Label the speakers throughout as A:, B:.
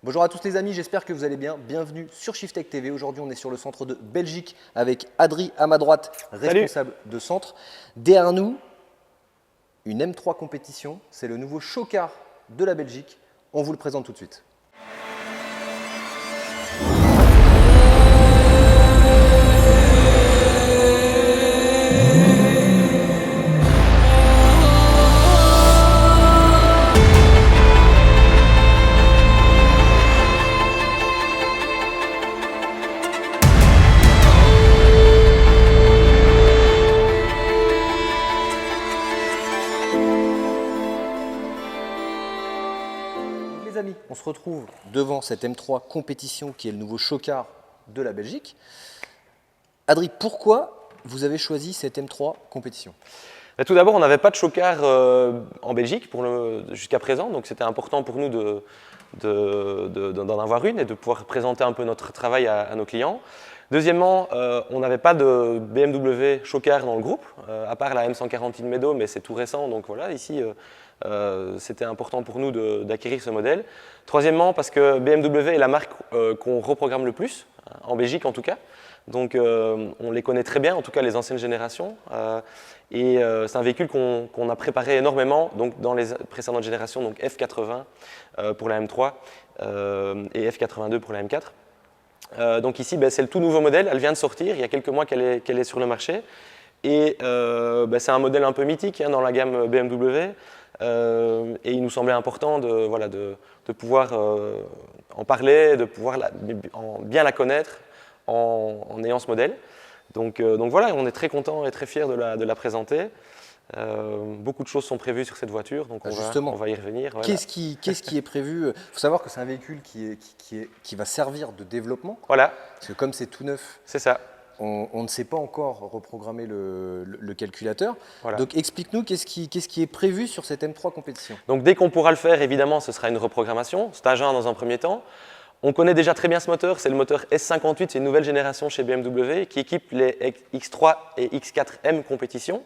A: Bonjour à tous les amis, j'espère que vous allez bien. Bienvenue sur Shiftech TV. Aujourd'hui, on est sur le centre de Belgique avec Adri à ma droite, responsable de centre. Derrière nous, une M3 compétition. C'est le nouveau chocard de la Belgique. On vous le présente tout de suite. Les amis, on se retrouve devant cette M3 compétition qui est le nouveau chocard de la Belgique. Adri, pourquoi vous avez choisi cette M3 compétition?
B: Tout d'abord, on n'avait pas de chocard en Belgique jusqu'à présent, donc c'était important pour nous d'en avoir une et de pouvoir présenter un peu notre travail à nos clients. Deuxièmement, on n'avait pas de BMW chocard dans le groupe, à part la M140 Inmedo, mais c'est tout récent, donc voilà, ici c'était important pour nous d'acquérir ce modèle. Troisièmement, parce que BMW est la marque qu'on reprogramme le plus, en Belgique en tout cas. Donc on les connaît très bien, en tout cas les anciennes générations. Et c'est un véhicule qu'on a préparé énormément donc dans les précédentes générations, donc F80 pour la M3 et F82 pour la M4. Donc ici, c'est le tout nouveau modèle, elle vient de sortir, il y a quelques mois qu'elle est sur le marché. Et c'est un modèle un peu mythique dans la gamme BMW. Et il nous semblait important de pouvoir en parler, de pouvoir bien la connaître en ayant ce modèle. Donc voilà, on est très content et très fiers de la présenter. Beaucoup de choses sont prévues sur cette voiture, donc on va y revenir. Voilà.
A: Qu'est-ce qui est prévu? Il faut savoir que c'est un véhicule qui va servir de développement.
B: Voilà.
A: Parce que comme c'est tout neuf,
B: c'est ça.
A: On ne sait pas encore reprogrammer le calculateur.
B: Voilà.
A: Donc explique-nous qu'est-ce qui est prévu sur cette M3 compétition.
B: Donc dès qu'on pourra le faire, évidemment, ce sera une reprogrammation, stage 1 dans un premier temps. On connaît déjà très bien ce moteur, c'est le moteur S58, c'est une nouvelle génération chez BMW qui équipe les X3 et X4M compétition.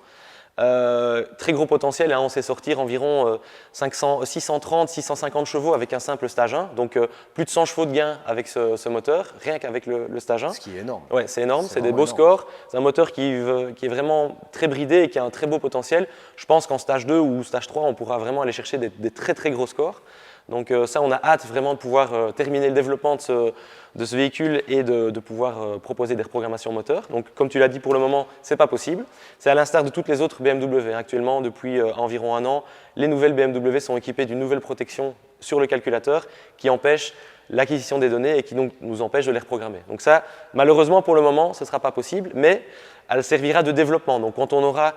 B: Très gros potentiel, on sait sortir environ 630-650 chevaux avec un simple stage 1, donc plus de 100 chevaux de gain avec ce moteur, rien qu'avec le stage 1.
A: Ce qui est énorme.
B: Ouais, c'est énorme, c'est des beaux scores, c'est un moteur qui est vraiment très bridé et qui a un très beau potentiel. Je pense qu'en stage 2 ou stage 3, on pourra vraiment aller chercher des très très gros scores. Donc ça, on a hâte vraiment de pouvoir terminer le développement de ce véhicule et de pouvoir proposer des reprogrammations moteurs. Donc comme tu l'as dit, pour le moment, ce n'est pas possible. C'est à l'instar de toutes les autres BMW. Actuellement, depuis environ un an, les nouvelles BMW sont équipées d'une nouvelle protection sur le calculateur qui empêche l'acquisition des données et qui donc nous empêche de les reprogrammer. Donc ça, malheureusement, pour le moment, ce ne sera pas possible, mais elle servira de développement. Donc quand on aura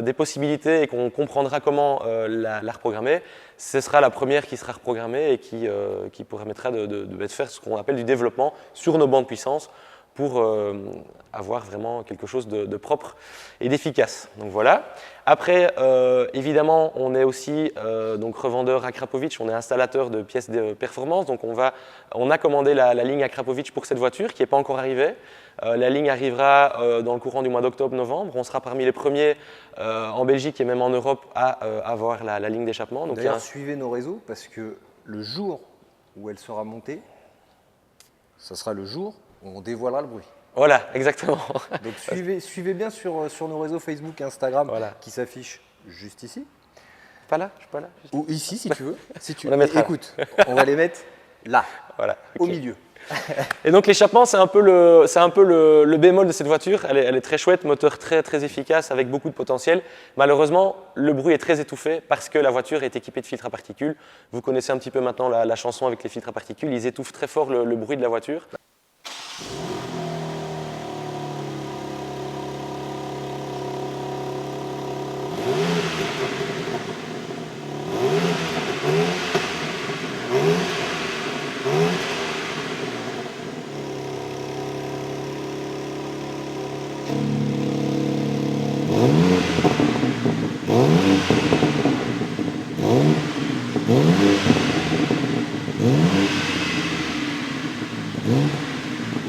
B: des possibilités et qu'on comprendra comment la reprogrammer, ce sera la première qui sera reprogrammée et qui permettra de faire ce qu'on appelle du développement sur nos bandes puissance pour avoir vraiment quelque chose de propre et d'efficace. Donc voilà. Après, évidemment, on est aussi donc revendeur Akrapovic, on est installateur de pièces de performance. Donc on a commandé la ligne Akrapovic pour cette voiture qui n'est pas encore arrivée. La ligne arrivera dans le courant du mois d'octobre-novembre. On sera parmi les premiers en Belgique et même en Europe à avoir la ligne d'échappement.
A: D'ailleurs, suivez nos réseaux parce que le jour où elle sera montée, ce sera le jour où on dévoilera le bruit.
B: Voilà, exactement.
A: Donc suivez bien sur nos réseaux Facebook et Instagram qui s'affichent juste ici.
B: Pas là, je suis pas là.
A: Ou ici si tu veux. Si tu... Écoute, on va les mettre là,
B: voilà,
A: au milieu.
B: Et donc l'échappement, c'est un peu le bémol de cette voiture. Elle est très chouette, moteur très, très efficace avec beaucoup de potentiel. Malheureusement, le bruit est très étouffé parce que la voiture est équipée de filtres à particules. Vous connaissez un petit peu maintenant la chanson avec les filtres à particules. Ils étouffent très fort le bruit de la voiture.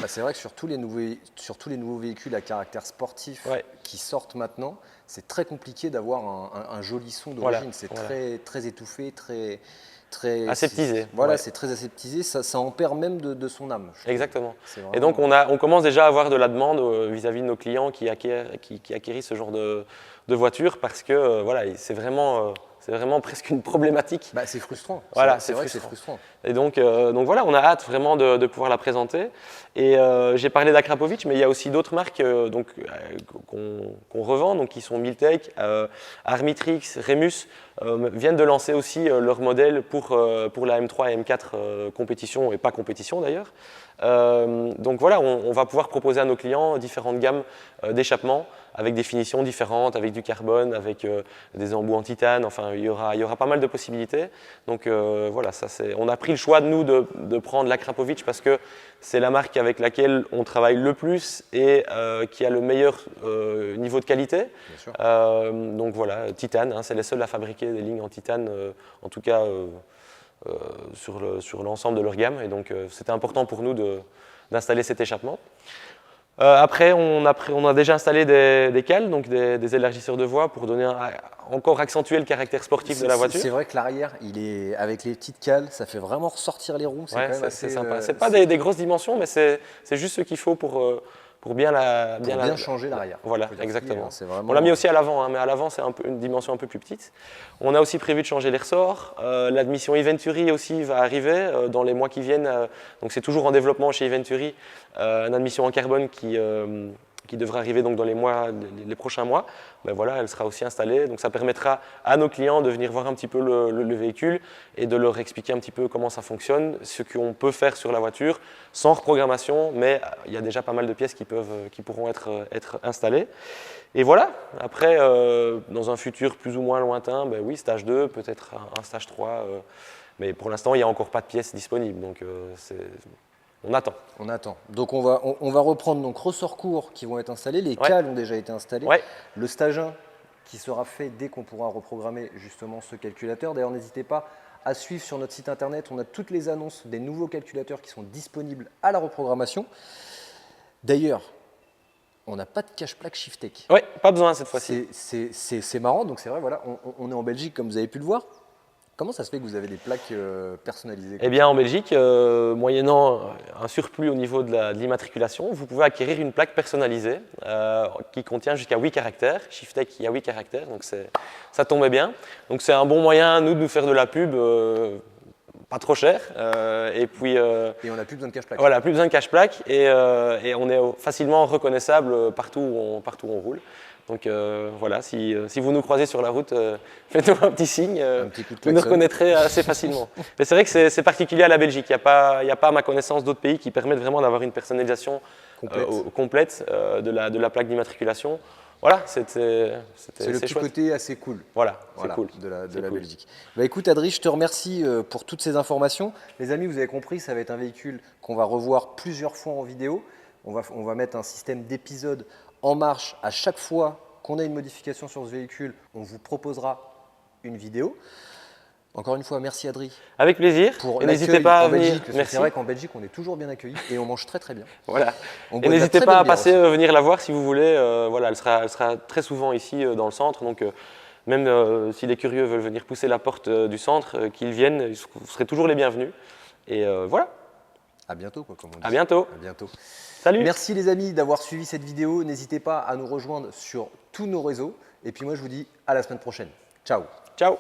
A: C'est vrai que sur tous les nouveaux véhicules à caractère sportif qui sortent maintenant, c'est très compliqué d'avoir un joli son d'origine. C'est très, très étouffé,
B: Aseptisé.
A: Voilà,
B: Ouais.
A: c'est très aseptisé, ça en perd même de son âme. Je trouve.
B: Exactement.
A: C'est
B: Et
A: vraiment-
B: donc, on commence déjà à avoir de la demande vis-à-vis de nos clients qui acquérissent ce genre de voiture parce que voilà, c'est vraiment presque une problématique.
A: Bah, c'est frustrant.
B: Voilà,
A: c'est
B: c'est
A: vrai que c'est
B: frustrant.
A: frustrant.
B: Et donc voilà, on a hâte vraiment de pouvoir la présenter. Et j'ai parlé d'Akrapovic, mais il y a aussi d'autres marques qu'on revend, donc qui sont Miltech, Armitrix, Remus, viennent de lancer aussi leur modèle pour la M3 et M4 compétition, et pas compétition d'ailleurs. Donc voilà, on va pouvoir proposer à nos clients différentes gammes d'échappements avec des finitions différentes, avec du carbone, avec des embouts en titane, enfin il y aura pas mal de possibilités. Donc voilà, on a pris le choix de nous de prendre l'Akrapovic parce que c'est la marque avec laquelle on travaille le plus et qui a le meilleur niveau de qualité.
A: Bien sûr.
B: Donc voilà, titane, hein, c'est les seuls à fabriquer des lignes en titane, en tout cas sur l'ensemble de leur gamme. Et donc c'était important pour nous d'installer cet échappement. Après, on a déjà installé des cales, donc des élargisseurs de voie pour donner encore accentuer le caractère sportif de la voiture.
A: C'est vrai que l'arrière, avec les petites cales, ça fait vraiment ressortir les roues. C'est
B: Ouais,
A: quand même
B: c'est
A: assez,
B: sympa. C'est pas des grosses dimensions, mais c'est juste ce qu'il faut pour bien
A: changer l'arrière.
B: Voilà, exactement.
A: C'est vraiment...
B: On l'a mis aussi à l'avant, hein, mais à l'avant, c'est une dimension un peu plus petite. On a aussi prévu de changer les ressorts. L'admission Eventuri aussi va arriver dans les mois qui viennent. Donc c'est toujours en développement chez Eventuri. Une admission en carbone qui devrait arriver donc dans les prochains mois. Ben voilà, elle sera aussi installée. Donc ça permettra à nos clients de venir voir un petit peu le véhicule et de leur expliquer un petit peu comment ça fonctionne, ce qu'on peut faire sur la voiture, sans reprogrammation, mais il y a déjà pas mal de pièces qui pourront être installées. Et voilà, après, dans un futur plus ou moins lointain, ben oui, stage 2, peut-être un stage 3, mais pour l'instant, il n'y a encore pas de pièces disponibles, donc on attend.
A: On attend. Donc on va reprendre donc ressorts courts qui vont être installés, les
B: Ouais.
A: cales ont déjà été installés,
B: Ouais.
A: le stage 1 qui sera fait dès qu'on pourra reprogrammer justement ce calculateur. D'ailleurs, n'hésitez pas à suivre sur notre site internet, on a toutes les annonces des nouveaux calculateurs qui sont disponibles à la reprogrammation. D'ailleurs, on n'a pas de cache-plaque Shiftech.
B: Ouais, pas besoin cette fois-ci.
A: C'est marrant, donc c'est vrai, voilà, on est en Belgique comme vous avez pu le voir. Comment ça se fait que vous avez des plaques personnalisées?
B: Eh bien, en Belgique, moyennant un surplus au niveau de l'immatriculation, vous pouvez acquérir une plaque personnalisée qui contient jusqu'à 8 caractères. Shiftech, il y a 8 caractères, donc ça tombait bien. Donc c'est un bon moyen, nous, de nous faire de la pub, pas trop cher. Et puis,
A: Et on n'a plus besoin de cache-plaque.
B: voilà, plus besoin de cache-plaque et on est facilement reconnaissable partout où on roule. Donc voilà, si vous nous croisez sur la route, faites-nous un petit signe,
A: Un petit coup de
B: vous nous
A: klaxon.
B: reconnaîtrez assez facilement. Mais c'est vrai que c'est particulier à la Belgique, il n'y a pas à ma connaissance d'autres pays qui permettent vraiment d'avoir une personnalisation complète de la plaque d'immatriculation. Voilà,
A: C'est le petit
B: chouette.
A: côté assez cool.
B: Voilà, c'est cool.
A: De la
B: cool.
A: Belgique. Bah, écoute Adri, je te remercie pour toutes ces informations. Les amis, vous avez compris, ça va être un véhicule qu'on va revoir plusieurs fois en vidéo. On va mettre un système d'épisodes en marche à chaque fois qu'on a une modification sur ce véhicule. On vous proposera une vidéo. Encore une fois, merci Adri.
B: Avec plaisir.
A: Pour
B: Et n'hésitez
A: l'accueil
B: pas à
A: en
B: venir.
A: Belgique, parce que
B: Merci.
A: c'est vrai qu'en Belgique, on est toujours bien accueillis et on mange très très bien.
B: Voilà.
A: On
B: Et
A: boit de la
B: n'hésitez
A: très
B: pas
A: bonne
B: à
A: bière
B: passer
A: aussi.
B: venir la voir si vous voulez. Voilà, elle sera très souvent ici dans le centre. Donc même si les curieux veulent venir pousser la porte du centre, qu'ils viennent, vous serez toujours les bienvenus. Et voilà.
A: À bientôt, quoi, comme on dit.
B: À bientôt.
A: À bientôt.
B: Salut.
A: Merci les amis d'avoir suivi cette vidéo. N'hésitez pas à nous rejoindre sur tous nos réseaux. Et puis moi, je vous dis à la semaine prochaine. Ciao.
B: Ciao.